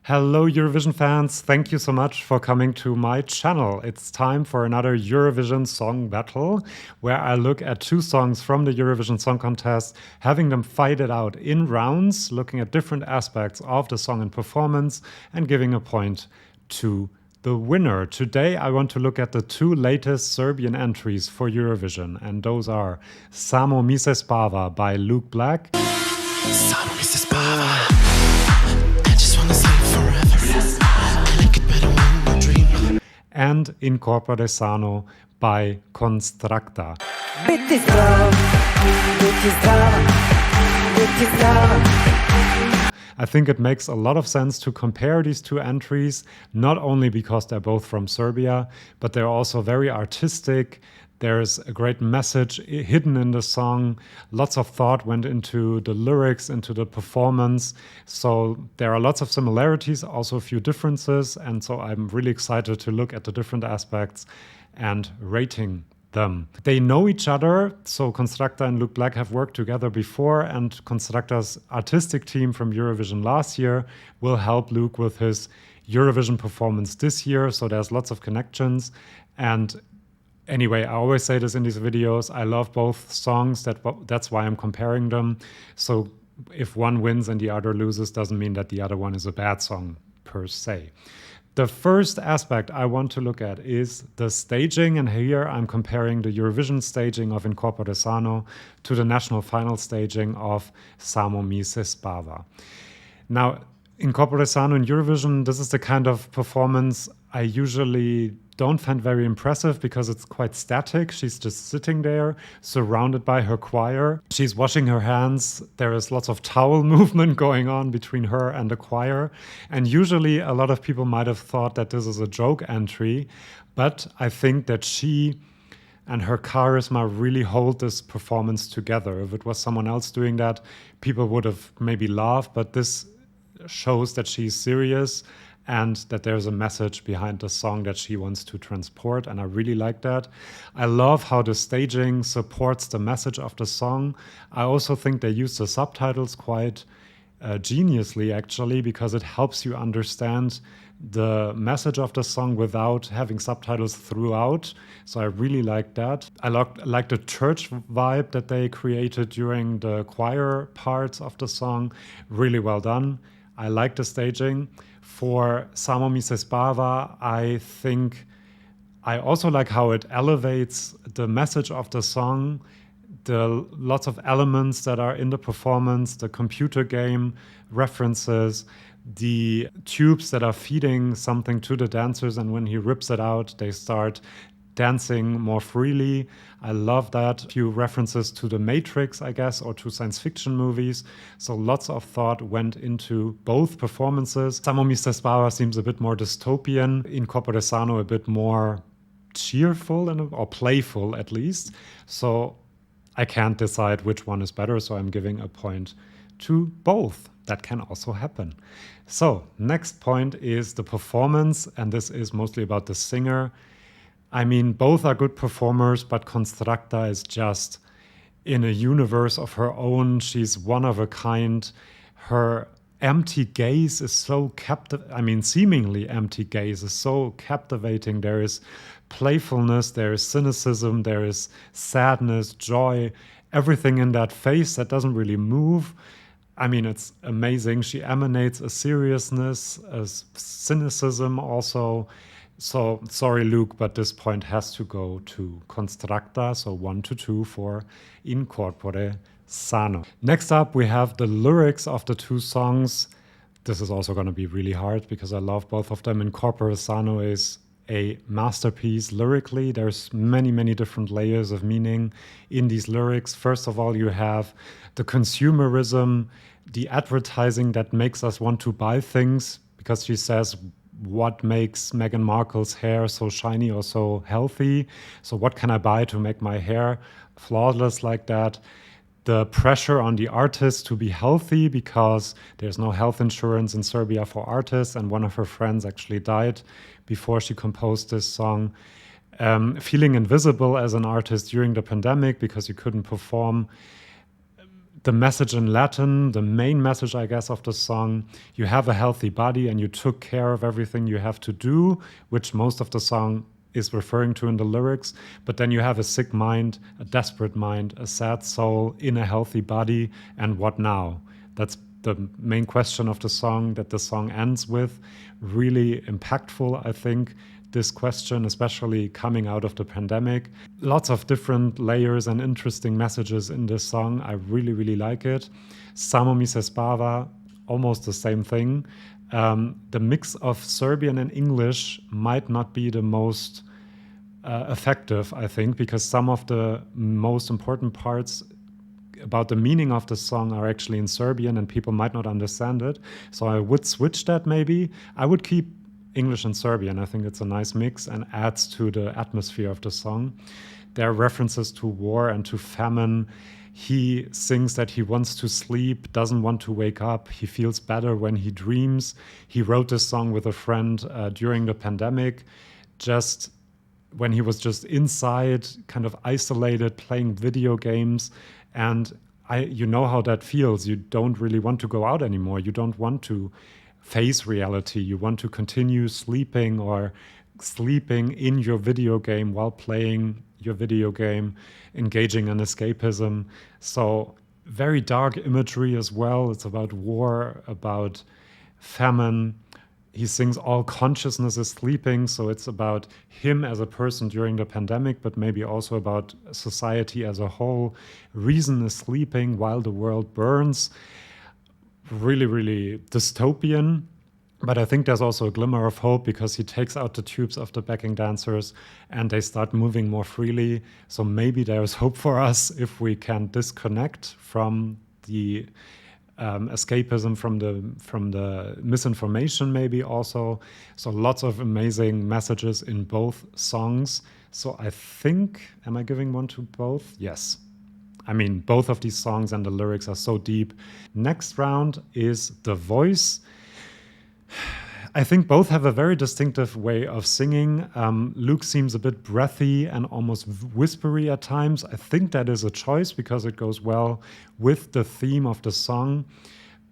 Hello, Eurovision fans. Thank you so much for coming to my channel. It's time for another Eurovision Song Battle, where I look at two songs from the Eurovision Song Contest, having them fight it out in rounds, looking at different aspects of the song and performance, and giving a point to the winner. Today, I want to look at the two latest Serbian entries for Eurovision, and those are Samo spava by Luke Black. Samo spava. I just wanna sleep forever. I like it better when I dream. And In corpore sano by Konstrakta. Biti zdrav, biti zdrava, biti zdrava. I think it makes a lot of sense to compare these two entries, not only because they're both from Serbia, but they're also very artistic. There's a great message hidden in the song. Lots of thought went into the lyrics, into the performance. So there are lots of similarities, also a few differences. And so I'm really excited to look at the different aspects and rating them. They know each other, so Konstrakta and Luke Black have worked together before, and Konstrakta's artistic team from Eurovision last year will help Luke with his Eurovision performance this year, so there's lots of connections. And anyway, I always say this in these videos, I love both songs, that's why I'm comparing them. So if one wins and the other loses, doesn't mean that the other one is a bad song per se. The first aspect I want to look at is the staging, and here I'm comparing the Eurovision staging of In corpore sano to the national final staging of Samo spava. Now, In corpore sano in Eurovision, this is the kind of performance I usually don't find very impressive because it's quite static. She's just sitting there, surrounded by her choir. She's washing her hands. There is lots of towel movement going on between her and the choir. And usually a lot of people might have thought that this is a joke entry, but I think that she and her charisma really hold this performance together. If it was someone else doing that, people would have maybe laughed, but this shows that she's serious and that there's a message behind the song that she wants to transport, and I really like that. I love how the staging supports the message of the song. I also think they use the subtitles quite geniusly, actually, because it helps you understand the message of the song without having subtitles throughout. So I really like that. I like the church vibe that they created during the choir parts of the song. Really well done. I like the staging. For Samo spava, I think I also like how it elevates the message of the song, the lots of elements that are in the performance, the computer game references, the tubes that are feeding something to the dancers, and when he rips it out, they start dancing more freely. I love that. A few references to the Matrix, I guess, or to science fiction movies. So lots of thought went into both performances. Samo spava seems a bit more dystopian, In corpore sano a bit more cheerful or playful at least. So I can't decide which one is better, so I'm giving a point to both. That can also happen. So next point is the performance, and this is mostly about the singer. I mean, both are good performers, but Konstrakta is just in a universe of her own. She's one of a kind. Her empty gaze is so seemingly empty gaze is so captivating. There is playfulness, there is cynicism, there is sadness, joy, everything in that face that doesn't really move. I mean, it's amazing. She emanates a seriousness, a cynicism also. So sorry, Luke, but this point has to go to Konstrakta. So 1-2 for In corpore sano. Next up, we have the lyrics of the two songs. This is also going to be really hard because I love both of them. In corpore sano is a masterpiece lyrically. There's many, many different layers of meaning in these lyrics. First of all, you have the consumerism, the advertising that makes us want to buy things, because she says, what makes Meghan Markle's hair so shiny or so healthy? So what can I buy to make my hair flawless like that? The pressure on the artists to be healthy because there's no health insurance in Serbia for artists, and one of her friends actually died before she composed this song. Feeling invisible as an artist during the pandemic because you couldn't perform. the message in Latin, the main message, I guess, of the song, you have a healthy body and you took care of everything you have to do, which most of the song is referring to in the lyrics. But then you have a sick mind, a desperate mind, a sad soul in a healthy body, and what now? That's the main question of the song that the song ends with. Really impactful, I think, this question, especially coming out of the pandemic. Lots of different layers and interesting messages in this song. I really, really like it. Samo mi se spava, almost the same thing. The mix of Serbian and English might not be the most effective, I think, because some of the most important parts about the meaning of the song are actually in Serbian and people might not understand it. So I would switch that maybe. I would keep English and Serbian. I think it's a nice mix and adds to the atmosphere of the song. There are references to war and to famine. He sings that he wants to sleep, doesn't want to wake up. He feels better when he dreams. He wrote this song with a friend during the pandemic, just when he was just inside, kind of isolated, playing video games. And you know how that feels. You don't really want to go out anymore. You don't want to face reality. You want to continue sleeping or sleeping in your video game while playing your video game, engaging in escapism. So very dark imagery as well. It's about war, about famine. He sings all consciousness is sleeping. So it's about him as a person during the pandemic, but maybe also about society as a whole. Reason is sleeping while the world burns. Really, really dystopian. But I think there's also a glimmer of hope because he takes out the tubes of the backing dancers and they start moving more freely. So maybe there's hope for us if we can disconnect from the escapism, from the misinformation, maybe also. So lots of amazing messages in both songs. So I think, am I giving one to both? Yes. I mean, both of these songs and the lyrics are so deep. Next round is The Voice. I think both have a very distinctive way of singing. Luke seems a bit breathy and almost whispery at times. I think that is a choice because it goes well with the theme of the song.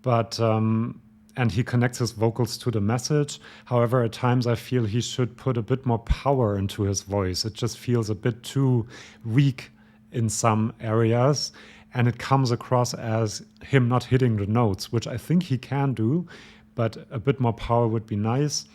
But and he connects his vocals to the message. However, at times I feel he should put a bit more power into his voice. It just feels a bit too weak in some areas, and it comes across as him not hitting the notes, which I think he can do, but a bit more power would be nice.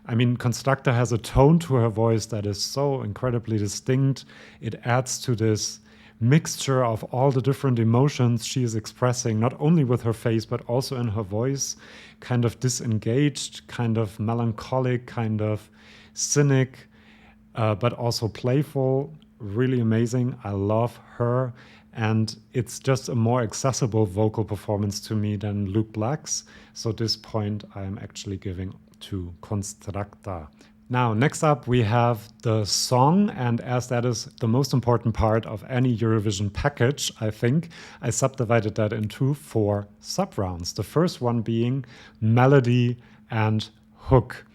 I mean, Konstrakta has a tone to her voice that is so incredibly distinct. It adds to this mixture of all the different emotions she is expressing, not only with her face, but also in her voice, kind of disengaged, kind of melancholic, kind of cynic, but also playful. Really amazing. I love her. And it's just a more accessible vocal performance to me than Luke Black's. So this point I'm actually giving to Konstrakta. Now, next up, we have the song. And as that is the most important part of any Eurovision package, I think, I subdivided that into 4 sub-rounds. The first one being melody and hook.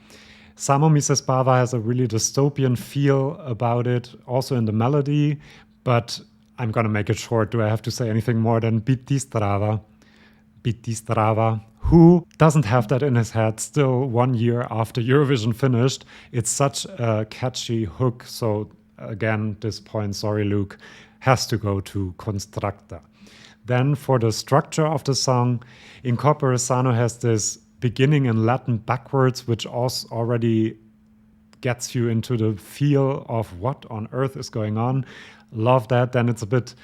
Samo mi se spava has a really dystopian feel about it, also in the melody, but I'm going to make it short. Do I have to say anything more than biti strava? Biti strava. Who doesn't have that in his head still 1 year after Eurovision finished? It's such a catchy hook. So again, this point, sorry, Luke, has to go to Konstrakta. Then for the structure of the song, in corpore sano has this beginning in Latin backwards, which also already gets you into the feel of what on earth is going on. Love that. Then it's a bit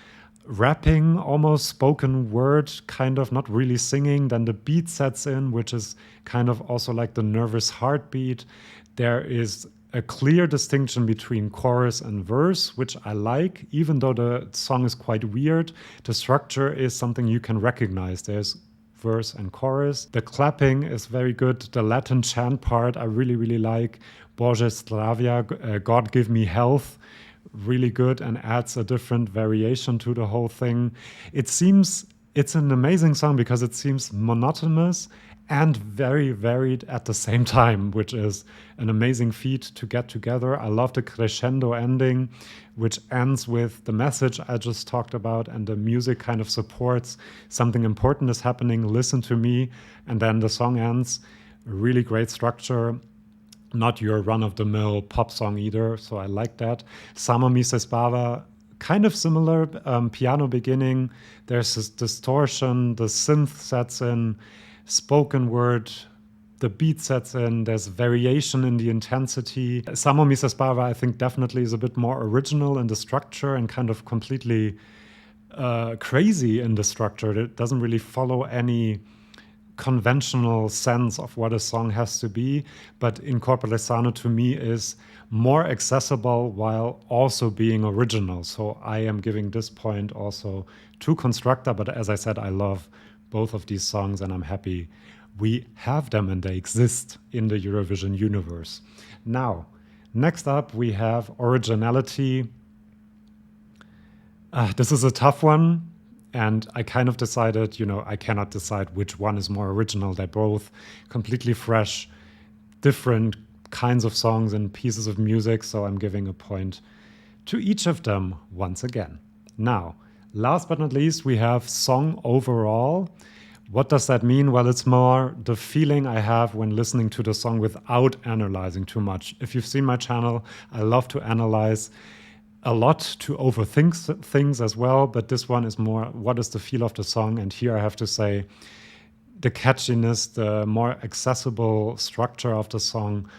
rapping, almost spoken word, kind of not really singing. Then the beat sets in, which is kind of also like the nervous heartbeat. There is a clear distinction between chorus and verse, which I like, even though the song is quite weird. The structure is something you can recognize. There's verse and chorus. The clapping is very good. The Latin chant part I really, really like. Bože zdravia, God give me health. Really good and adds a different variation to the whole thing. It seems it's an amazing song because it seems monotonous and very varied at the same time, which is an amazing feat to get together. I love the crescendo ending, which ends with the message I just talked about, and the music kind of supports something important is happening, listen to me, and then the song ends. Really great structure. Not your run-of-the-mill pop song either, so I like that. Samo mi se spava, kind of similar, piano beginning. There's this distortion, the synth sets in, spoken word, the beat sets in, there's variation in the intensity. Samo mi se spava, I think, definitely is a bit more original in the structure and kind of completely crazy in the structure. It doesn't really follow any conventional sense of what a song has to be, but in corpore sano to me is more accessible while also being original. So I am giving this point also to Konstrakta, but as I said, I love both of these songs and I'm happy we have them and they exist in the Eurovision universe. Now, next up we have Originality. This is a tough one. And I kind of decided, I cannot decide which one is more original. They're both completely fresh, different kinds of songs and pieces of music. So I'm giving a point to each of them once again. Now, last but not least, we have song overall. What does that mean? Well, it's more the feeling I have when listening to the song without analyzing too much. If you've seen my channel, I love to analyze a lot, to overthink things as well, but this one is more what is the feel of the song. And here I have to say the catchiness, the more accessible structure of the song,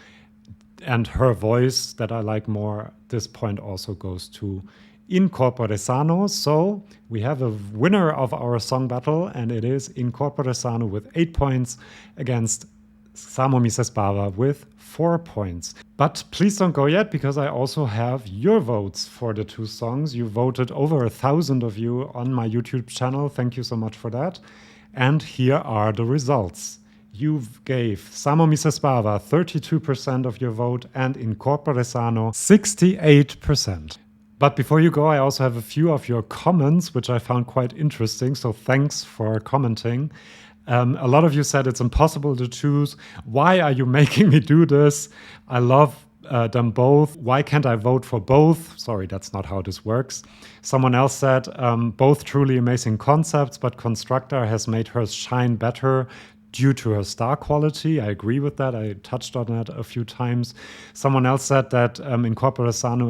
and her voice that I like more. This point also goes to In Corpore Sano. So we have a winner of our song battle, and it is In Corpore Sano with 8 points against Samo mi se spava with 4 points. But please don't go yet, because I also have your votes for the two songs. You voted, over 1,000 of you, on my YouTube channel. Thank you so much for that. And here are the results. You gave Samo mi se spava 32% of your vote and In Corpore Sano 68%. But before you go, I also have a few of your comments, which I found quite interesting. So thanks for commenting. A lot of you said it's impossible to choose. Why are you making me do this? I love them both. Why can't I vote for both? Sorry, that's not how this works. Someone else said, both truly amazing concepts, but Konstrakta has made hers shine better due to her star quality. I agree with that. I touched on that a few times. Someone else said that In Corpore Sano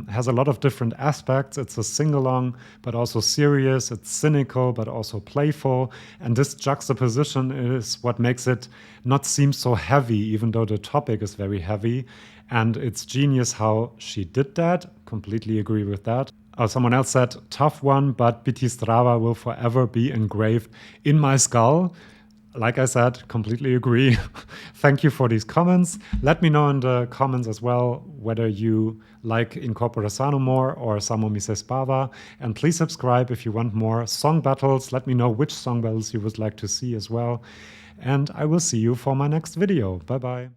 has a lot of different aspects. It's a sing-along, but also serious. It's cynical, but also playful. And this juxtaposition is what makes it not seem so heavy, even though the topic is very heavy. And it's genius how she did that. Completely agree with that. Someone else said, tough one, but BT Strava will forever be engraved in my skull. Like I said, completely agree. Thank you for these comments. Let me know in the comments as well whether you like In Corpore Sano more or Samo mi se spava. And please subscribe if you want more song battles. Let me know which song battles you would like to see as well. And I will see you for my next video. Bye-bye.